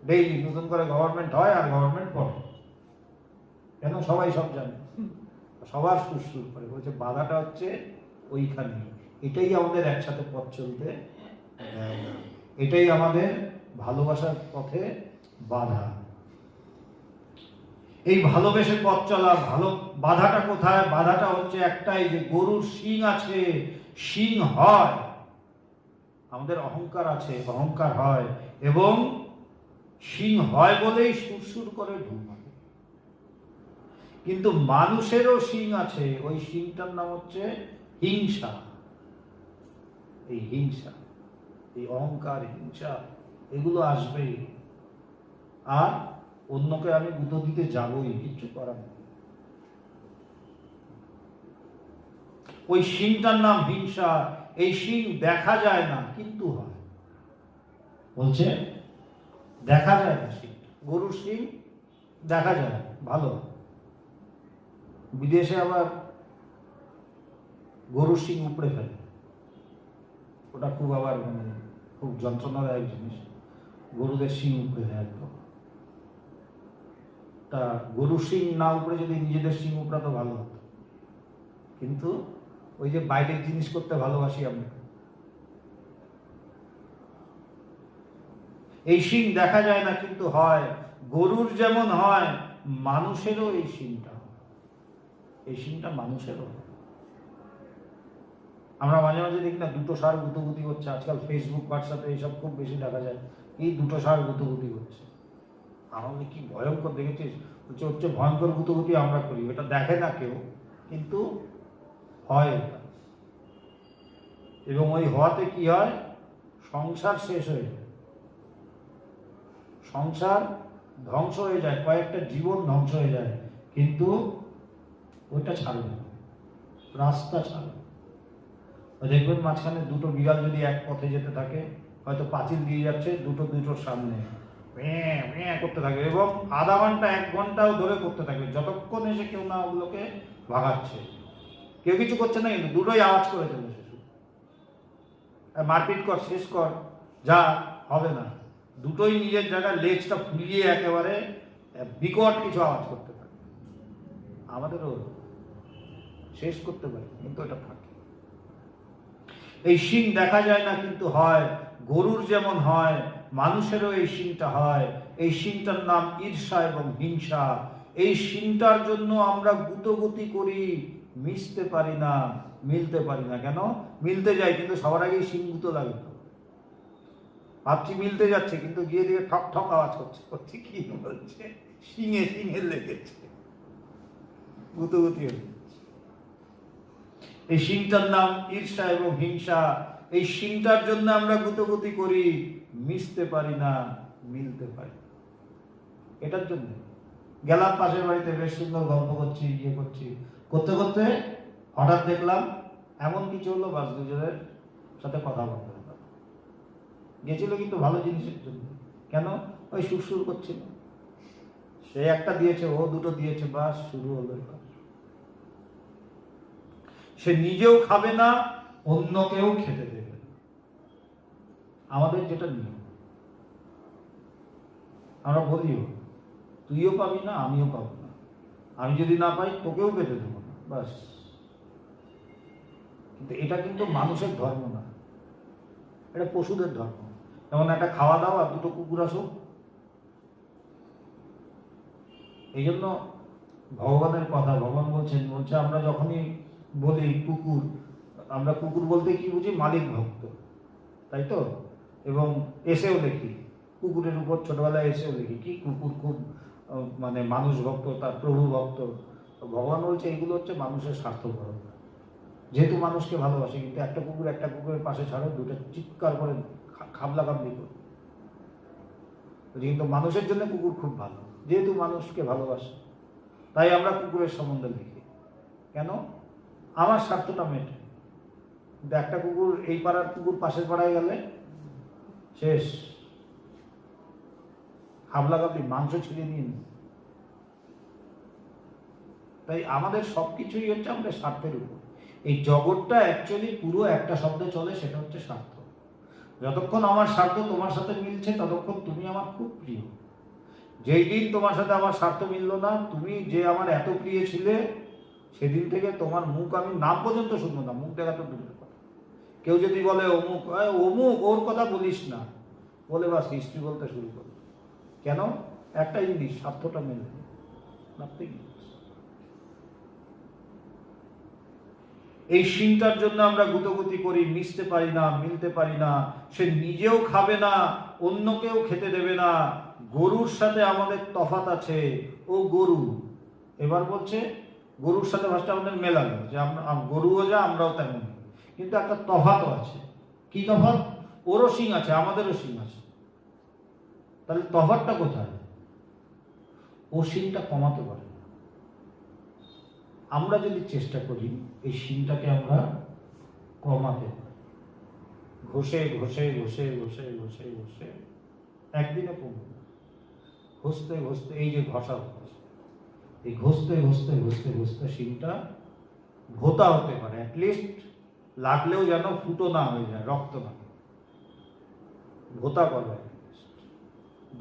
ডেইলি নতুন করে গভর্নমেন্ট হয় আর গভর্নমেন্ট পড়ে, কেন? সবাই সব জানে, সবার সুরসুর করে। বলছে বাধাটা হচ্ছে ওইখানে, এটাই আমাদের একসাথে পথ চলতে দেয় না, এটাই আমাদের ভালোবাসার পথে বাধা। এই ভালোবেসে পথ চলা, বাধাটা কোথায়? বাধাটা হচ্ছে একটাই, যে গরুর শিং আছে, শিং হয়, আমাদের অহংকার আছে, অহংকার হয়, এবং শিং হয় বলেই সুরসুর করে ঘুম আসে। কিন্তু মানুষেরও শিং আছে, ওই শিংটার নাম হচ্ছে হিংসা। এই হিংসা, এই অহংকার, হিংসা, এগুলো আসবেই। আর অন্যকে আমি গুঁতো দিতে যাবই, কিচ্ছু করার নেই। ওই শিংটার নাম হিংসা। এই শিং দেখা যায় না কিন্তু হয়। বলছে দেখা যায় না শিং, গরুর শিং দেখা যায় ভালো। বিদেশে আবার গরুর শিং উপড়ে ফেলে, ওটা খুব আবার খুব যন্ত্রণাদায়ক জিনিস। গরুদের শিং উপড়ে দেয় একদম। তা গরুর শিং না উপড়ে যদি নিজেদের শিং উপড়া তো ভালো হতো। কিন্তু ওই যে বাইরের জিনিস করতে ভালোবাসি আমরা। এই শিং দেখা যায় না কিন্তু হয়। গরুর যেমন হয়, মানুষেরও এই শিংটা হয়। এই শিংটা মানুষেরও হয়। আমরা মাঝে মাঝে দেখি না দুটো ষাঁড় গুঁতোগুতি করছে। আজকাল ফেসবুক, হোয়াটসঅ্যাপে এইসব খুব বেশি দেখা যায়। এই দুটো ষাঁড় গুঁতোগুতি করছে। আমাদের কি ভয়ঙ্কর দেখেছিস? হচ্ছে ভয়ঙ্কর গুঁতোগুতি আমরা করি, এটা দেখে না কেউ, কিন্তু হয় এটা। এবং ওই হওয়াতে কি হয়, সংসার শেষ হয়ে যায়, সংসার ধ্বংস হয়ে যায়, কয়েকটা জীবন ধ্বংস হয়ে যায়, কিন্তু ওইটা ছাড়বে না, রাস্তা ছাড়বে। দেখবেন মাঝখানে দুটো বিড়াল যদি এক পথে যেতে থাকে, হয়তো পাঁচিল দিয়ে যাচ্ছে, দুটোর সামনে করতে থাকবে এবং আধা ঘন্টা 1 ঘন্টাও ধরে করতে থাকবে, যতক্ষণ এসে কেউ না ওগুলোকে ভাগাচ্ছে। কেউ কিছু করছে না, কিন্তু দুটোই আওয়াজ করে চলেছে। মারপিট কর, শেষ কর, যা, হবে না। দুটোই নিজের জায়গায় লেজটা ফুলিয়ে একেবারে বিকট কিছু আওয়াজ করতে পারে। আমাদেরও শেষ করতে পারে, কিন্তু এটা থাকে। এই শিং দেখা যায় না কিন্তু হয়। গরুর যেমন হয়, মানুষেরও এই শিংটা হয়। এই শিংটার নাম ঈর্ষা এবং হিংসা। এই শিংটার জন্য আমরা গুঁতোগুতি করি, মিশতে পারি না, মিলতে পারি না। কেন? মিলতে যাই, কিন্তু সবার আগেই শিং গুঁতো লাগে। ভাবছি মিলতে যাচ্ছে, কিন্তু গিয়ে দিয়ে ঠক ঠক আওয়াজ করছে। কি বলছে? শিঙে লেগেছে, গুঁতোগুতি হয়ে। এই শিংটার নাম ঈর্ষা এবং হিংসা। এই শিংটার জন্য আমরা গুঁতোগুতি করি, মিশতে পারি না, মিলতে পারি। এটার জন্য গেলাম পাশের বাড়িতে, বেশ সুন্দর গল্প করছি, করতে করতে হঠাৎ দেখলাম এমন কিছু হলো, বাস দুজনের সাথে কথা বলতে হলো। গেছিল কিন্তু ভালো জিনিসের জন্য। কেন? ওই সুরসুর করছিল, সে একটা দিয়েছে, ও দুটো দিয়েছে, বাস শুরু হলো। সে নিজেও খাবে না, অন্যকেও খেতে দেবে। আমাদের যেটা নিয়ম, আমরা বলিও তুইও পাবি না, আমিও পাবো না, আমি যদি না পাই তোকেও পেতে দেবো না, বাস। কিন্তু এটা কিন্তু মানুষের ধর্ম না, এটা পশুদের ধর্ম। যেমন একটা খাওয়া দাওয়া, দুটো কুকুর আসুক। এই জন্য ভগবানের কথা, ভগবান বলছে আমরা যখনই বলি কুকুর, আমরা কুকুর বলতে কি বুঝি? মালিক ভক্ত, তাই তো? এবং এসেও দেখি কুকুরের উপর ছোটবেলায় এসেও দেখি কি কুকুর খুব মানে মানুষ ভক্ত, তার প্রভু ভক্ত। ভগবান বলছে এগুলো হচ্ছে মানুষের স্বার্থপর। যেহেতু মানুষকে ভালোবাসে, কিন্তু একটা কুকুরের পাশে ছাড়ো, দুটো চিৎকার করে খাবলা খাবলি করে। কিন্তু মানুষের জন্য কুকুর খুব ভালো, যেহেতু মানুষকে ভালোবাসে, তাই আমরা কুকুরের সম্বন্ধে লিখি। কেন? আমার স্বার্থটা মেটে। কিন্তু একটা কুকুর, এই পাড়ার কুকুর পাশের পাড়ায় গেলে শেষ, হাবলা কাবলি, মাংস ছিঁড়ে নিয়ে। তাই আমাদের সবকিছুই হচ্ছে আমাদের স্বার্থের উপর। এই জগৎটা অ্যাকচুয়ালি পুরো একটা শব্দে চলে, সেটা হচ্ছে স্বার্থ। যতক্ষণ আমার স্বার্থ তোমার সাথে মিলছে, ততক্ষণ তুমি আমার খুব প্রিয়। যেই দিন তোমার সাথে আমার স্বার্থ মিলল না, তুমি যে আমার এত প্রিয় ছিলে, সেদিন থেকে তোমার মুখ আমি নাম পর্যন্ত শুনবো না, মুখ দেখা তো দূরের কথা। কেউ যদি বলে অমুক অমুক, ওর কথা বলিস না, বলে বাস হিস্ট্রি বলতে শুরু করো। কেন? একটাই জিনিস, স্বার্থটা মেলে। এই শিংটার জন্য আমরা গুঁতোগুতি করি, মিশতে পারি না, মিলতে পারি না। সে নিজেও খাবে না, অন্যকেও খেতে দেবে না। গরুর সাথে আমাদের তফাৎ আছে, ও গরু। এবার বলছে গরুর সাথে ভাষাটা আমাদের মেলানো, যে আমরা গরুও যা, আমরাও তেমন, কিন্তু একটা তফাৎ আছে। কি তফাৎ? ওরও শিং আছে, আমাদেরও শিং আছে, তাহলে তফাৎটা কোথায়? ও শিংটা কমাতে পারে না। আমরা যদি চেষ্টা করি এই শিংটাকে আমরা কমাতে পারি, ঘষে ঘষে ঘষে ঘষে ঘষে ঘষে একদিনে কমবে না। ঘষতে ঘষতে, এই যে ঘষা হচ্ছে, এই ঘষতে ঘষতে ঘষতে ঘষতে শিংটা ভোতা হতে পারে, অ্যাটলিস্ট লাগলেও যেন ফুটো না হয়ে যায়, রক্ত না ভোতা করবে,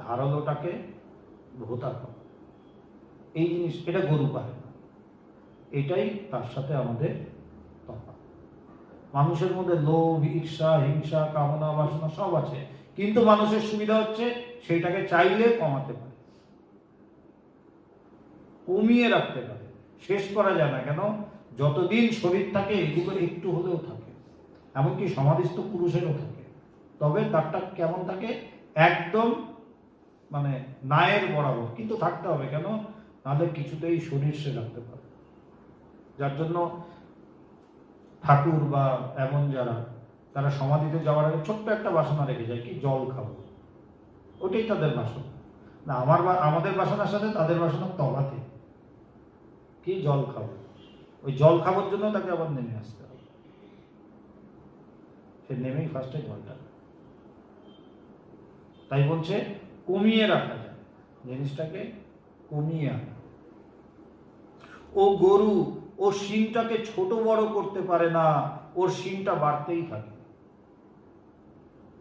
ধারালোটাকে ভোতা করে। এই জিনিস, এটা গরু পারে না। এটাই তার সাথে আমাদের তফাৎ। মানুষের মধ্যে লোভ, ঈর্ষা, হিংসা, কামনা, বাসনা সব আছে, কিন্তু মানুষের সুবিধা হচ্ছে সেইটাকে চাইলে কমাতে পারে, কমিয়ে রাখতে পারে, শেষ করা যায় না। কেন? যতদিন শরীর থাকে এগুলো একটু হলেও থাকে, এমনকি সমাধিস্থ পুরুষেরও থাকে। তবে তারটা কেমন থাকে? একদম মানে নায়ের বরাবর, কিন্তু থাকতে হবে। কেন? নাহলে কিছুতেই শরীর সে রাখতে পারে। যার জন্য ঠাকুর বা এমন যারা, তারা সমাধিতে যাওয়ার আগে ছোট্ট একটা বাসনা রেখে যায়, কি জল খাবো, ওটাই তাদের বাসনা। না, আমাদের বাসনার সাথে তাদের বাসনার তফাতে, কি জল খাবো, ওই জল খাবার জন্য তাকে আবার নেমে আসতে হবে। সে নেমেই ফার্স্টে জলটা, তাই বলছে কমিয়ে রাখা যায়, জিনিসটাকে কমিয়ে আনা। ও গরু ওর শিংটাকে ছোট বড় করতে পারে না, ওর শিংটা বাড়তেই থাকে।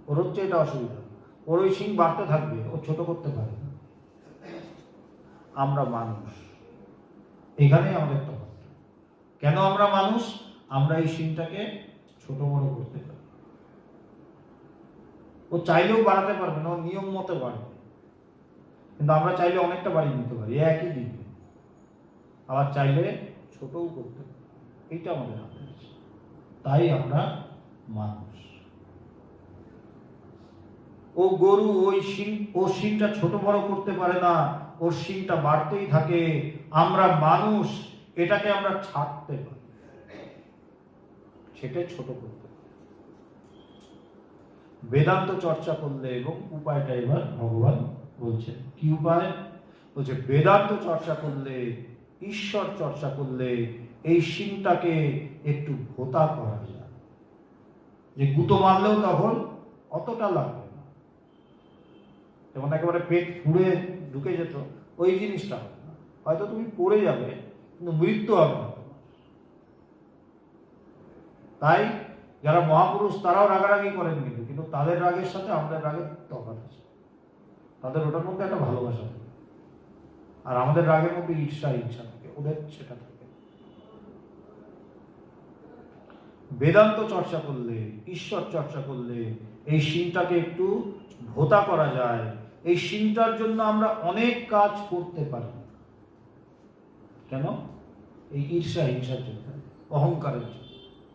ওর হচ্ছে এটা অসুবিধা, ওর ওই শিং বাড়তে থাকবে, ও ছোট করতে পারে না। আমরা মানুষ, এখানেই আমাদের তফাৎ। কেন আমরা মানুষ? আমরা এই শিংটাকে ছোট বড় করতে পারি। ও চাইলেও বাড়াতে পারবে না, ও নিয়ম মতো বাড়বে, কিন্তু আমরা চাইলে অনেকটা বাড়িয়ে নিতে পারি একই দিনে, আবার চাইলে ছোটও করতে পারি। এইটা আমাদের হাতে আছে, তাই আমরা মানুষ। ও গরু ওর শিংটা ছোট বড় করতে পারে না, ওর শিংটা বাড়তেই থাকে। আমরা মানুষ, এটাকে আমরা ছাড়তে পারি, সেটা ছোট করতে পারি। বেদান্ত চর্চা করলে, এবং উপায়টা এবার ভগবান বলছেন কি উপায়? বলছে বেদান্ত চর্চা করলে, ঈশ্বর চর্চা করলে এই শিংটাকে একটু ভোতা করা যায়, যে গুঁতো মারলেও তখন অতটা লাগবে না, যেমন একেবারে পেট ফুঁড়ে ঢুকে যেত, ওই জিনিসটা হবে না। হয়তো তুমি পড়ে যাবে, কিন্তু মৃত্যু হবে না তোমার। তাই যারা মহাপুরুষ তারাও রাগারাগি করেন, কিন্তু তাদের রাগের সাথে আমাদের রাগের তফাৎ আছে। তাদের ওটার মধ্যে একটা ভালোবাসা থাকে, আর আমাদের রাগের মধ্যে ঈর্ষা হিংসা থাকে, ওদের সেটা থাকে। বেদান্ত চর্চা করলে, ঈশ্বর চর্চা করলে এই শিংটাকে একটু ভোতা করা যায়। এই শিংটার জন্য আমরা অনেক কাজ করতে পারি। কেন? এই ঈর্ষা হিংসার জন্য, অহংকারের জন্য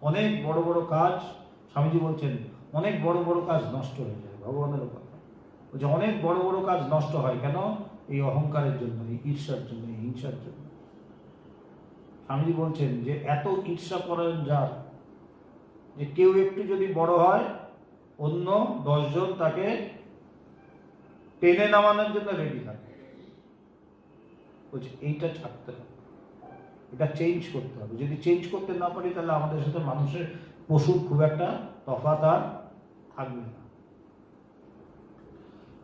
অনেক বড় বড় কাজ, স্বামীজি বলছেন অনেক বড় বড় কাজ নষ্ট হয়ে যায়। ভগবানের কথা বলছে অনেক বড় বড় কাজ নষ্ট হয়। কেন? এই অহংকারের জন্য, এই ঈর্ষার জন্য, এই হিংসার জন্য। স্বামীজি বলছেন যে এত ঈর্ষা করেন যার, যে কেউ একটু যদি বড় হয় অন্য 10 জন তাকে টেনে নামানোর জন্য রেডি থাকে। বলছে এইটা ছাড়তে হবে, এটা চেঞ্জ করতে হবে। যদি চেঞ্জ করতে না পারি তাহলে আমাদের সাথে মানুষের, পশুর খুব একটা তফাৎ আর থাকবে না।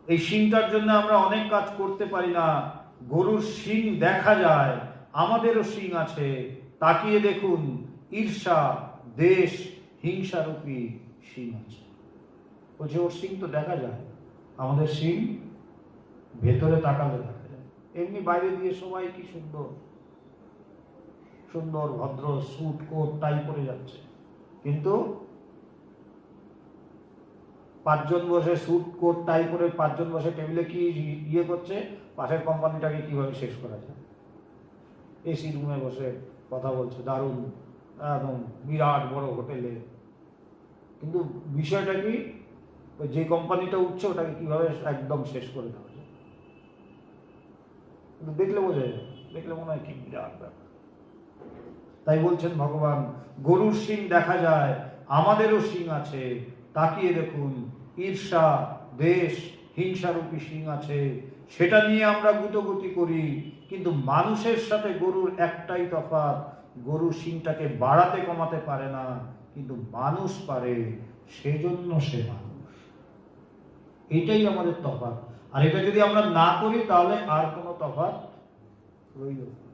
এই শিংটার জন্য আমরা অনেক কাজ করতে পারি না। গরুর শিং দেখা যায়, আমাদেরও শিং আছে, তাকিয়ে দেখুন ঈর্ষা, দেশ, হিংসারূপী শিং আছে। বলছে ওর শিং তো দেখা যায়, আমাদের শিং ভেতরে তাকালে দেখা যায়। এমনি বাইরে দিয়ে সবাই কি সুন্দর সুন্দর ভদ্র স্যুট কোট টাই পরে যাচ্ছে, কিন্তু 5 জন বসে স্যুট কোট টাই পরে 5 জন বসে টেবিলে কি ইয়ে করছে, পাশের কোম্পানিটাকে কিভাবে শেষ করা যায়, এসি রুমে বসে কথা বলছে, দারুণ একদম বিরাট বড় হোটেলে, কিন্তু বিষয়টা কি, যে কোম্পানিটা উঠছে ওটাকে কিভাবে একদম শেষ করে দেওয়া যায়। কিন্তু দেখলে বোঝা যায়, দেখলে মনে হয় কি বিরাট ব্যাপার। তাই বলছেন ভগবান, গরুর শিং দেখা যায়, আমাদেরও শিং আছে, তাকিয়ে দেখুন, ঈর্ষা, দেশ, হিংসারূপী শিং আছে, সেটা নিয়ে আমরা গুতগুতি করি। কিন্তু মানুষের সাথে গরুর একটাই তফাৎ, গরু শিংটাকে বাড়াতে কমাতে পারে না, কিন্তু মানুষ পারে, সেজন্য সে মানুষ। এটাই আমাদের তফাৎ। আর এটা যদি আমরা না করি তাহলে আর কোনো তফাৎ রইল না,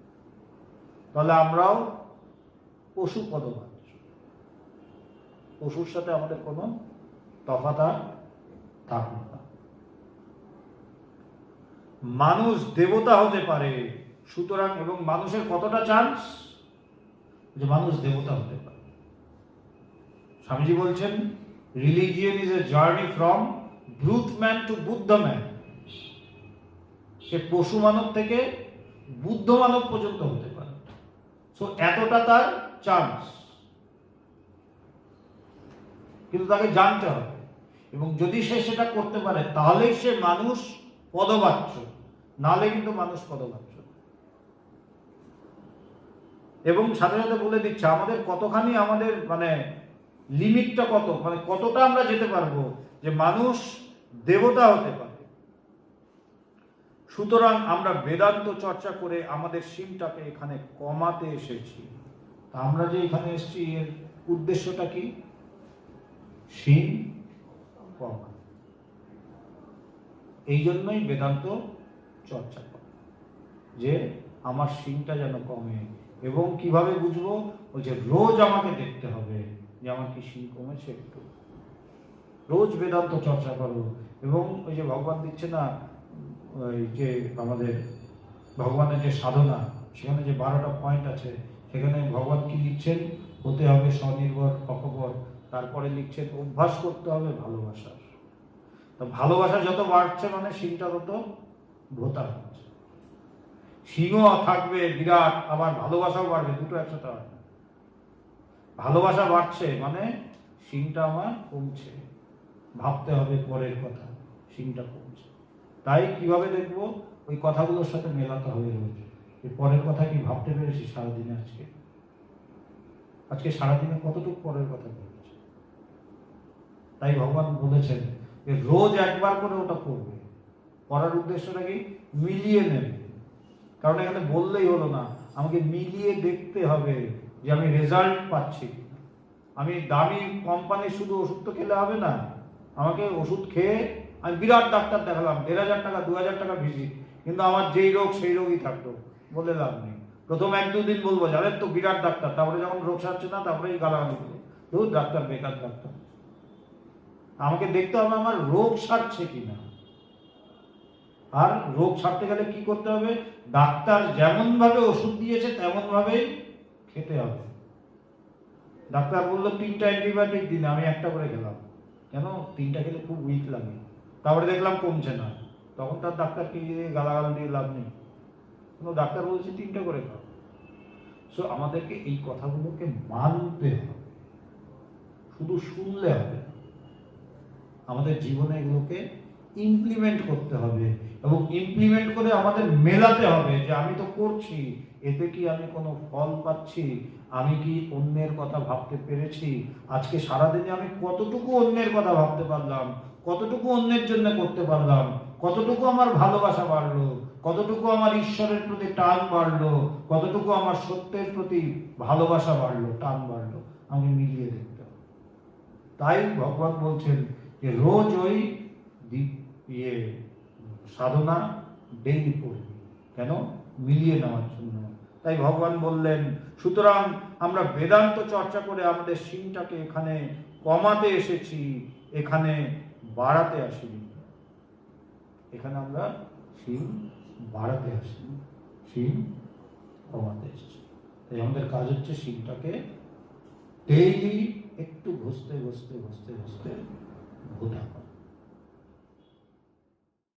তাহলে আমরাও পশু পদবাচ্য, পশুর সাথে আমাদের কোনো তফাৎ আর থাকবে না। মানুষ দেবতা হতে পারে, সুতরাং, এবং মানুষের কতটা চান্স যে মানুষ দেবতা হতে পারে। স্বামীজি বলছেন, religion is a journey from brute man to Buddha man. সে পশু মানব থেকে বুদ্ধ মানব পর্যন্ত হতে পারে। সো এতটা তার চান্স, কিন্তু তাকে জানতে হবে, এবং যদি সে সেটা করতে পারে তাহলেই সে মানুষ পদবাচ্য, নালে কিন্তু মানুষ পদবাচ্য। এবং সাথে সাথে বলে দিচ্ছে আমাদের কতখানি, আমাদের মানে লিমিটটা কত, মানে কতটা আমরা যেতে পারবো যে মানুষ দেবতা হতে পারে। সুতরাং আমরা বেদান্ত চর্চা করে আমাদের শিংটাকে এখানে কমাতে এসেছি। আমরা যে এখানে এসেছি এর উদ্দেশ্যটা কি? শিং কমা। এই জন্যই বেদান্ত চর্চা করে, যে আমার শিংটা যেন কমে। এবং কিভাবে বুঝবো? ওই যে রোজ আমাকে দেখতে হবে যে আমার কি শিং কমেছে একটু। রোজ বেদান্ত চর্চা করো। এবং ওই যে ভগবান দিচ্ছে না, ওই যে আমাদের ভগবানের যে সাধনা, সেখানে যে 12টা পয়েন্ট আছে, সেখানে ভগবান কি লিখছেন? হতে হবে স্বনির্ভর, অকপট। তারপরে লিখছেন অভ্যাস করতে হবে ভালোবাসার। তো ভালোবাসা যত বাড়ছে মানে শিংটা তত ভোতা হচ্ছে। সিংহ থাকবে বিরাট, আবার ভালোবাসাও বাড়বে, দুটো একসাথে হয় না। ভালোবাসা বাড়ছে মানে শিংটা আমার কমছে, ভাবতে হবে পরের কথা, শিংটা কমছে। তাই কিভাবে দেখবো? ওই কথাগুলোর সাথে মেলাতে হবে রোজ। এই পরের কথা কি ভাবতে পেরেছি সারাদিনে? আজকে সারাদিনে কতটুকু পরের কথা ভেবেছি? তাই ভগবান বলেছেন যে রোজ একবার করে ওটা করবে। করার উদ্দেশ্যটা কি? মিলিয়ে নেবে। কারণ এখানে বললেই হলো না, আমাকে মিলিয়ে দেখতে হবে যে আমি রেজাল্ট পাচ্ছি কিনা। আমি দামি কোম্পানির শুধু ওষুধ তো খেলে হবে না, আমাকে ওষুধ খেয়ে আমি বিরাট ডাক্তার দেখালাম, 1500 টাকা 2000 টাকা ভিজিট, কিন্তু আমার যেই রোগ সেই রোগই থাকতো, বলে লাভ নেই। প্রথম 1-2 দিন বলবো জানেন তো বিরাট ডাক্তার, তারপরে যখন রোগ সারছে না তারপরে গালাগালি দেবো, ধুর ডাক্তার বেকার ডাক্তার। আমাকে দেখতে হবে আমার রোগ সারছে কিনা। আর রোগ সারতে গেলে কি করতে হবে? ডাক্তার যেমন ভাবে ওষুধ দিয়েছে তেমন ভাবেই খেতে হবে। ডাক্তার বললো 3টা অ্যান্টিবায়োটিক দিন, আমি একটা করে খেলাম। কেন? 3টা খেলে খুব উইক লাগে। তারপরে দেখলাম কমছে না, তখন তার ডাক্তারকে গালাগাল দিয়ে লাভ নেই। কোনো ডাক্তার বলছে 3টা করে খাও। সো আমাদেরকে এই কথাগুলোকে মানতে হবে, শুধু শুনলে হবে না, আমাদের জীবনে এগুলোকে ইমপ্লিমেন্ট করতে হবে। এবং ইমপ্লিমেন্ট করে আমাদের মেলাতে হবে যে আমি তো করছি, এতে কি আমি কোনো ফল পাচ্ছি? আমি কি অন্যের কথা ভাবতে পেরেছি? আজকে সারাদিনে আমি কতটুকু অন্যের কথা ভাবতে পারলাম, কতটুকু অন্যের জন্য করতে পারলাম, কতটুকু আমার ভালোবাসা বাড়লো, কতটুকু আমার ঈশ্বরের প্রতি টান বাড়লো, কতটুকু আমার সত্যের প্রতি ভালোবাসা বাড়লো, টান বাড়লো, আমি মিলিয়ে দেখতে হবে। তাই ভগবান বলছেন যে রোজ ওই সাধনা ডেইলি পড়বি। কেন? মিলিয়ে নেওয়ার জন্য। তাই ভগবান বললেন, সুতরাং আমরা বেদান্ত চর্চা করে আমাদের শিংটাকে এখানে কমাতে এসেছি, এখানে বাড়াতে আসিনি। এখানে আমরা শিং বাড়াতে আসিনি, শিং কমাতে এসেছি। তাই আমাদের কাজ হচ্ছে শিংটাকে ডেইলি একটু ঘষতে ঘষতে ঘষতে ঘষতে ভোটা করা।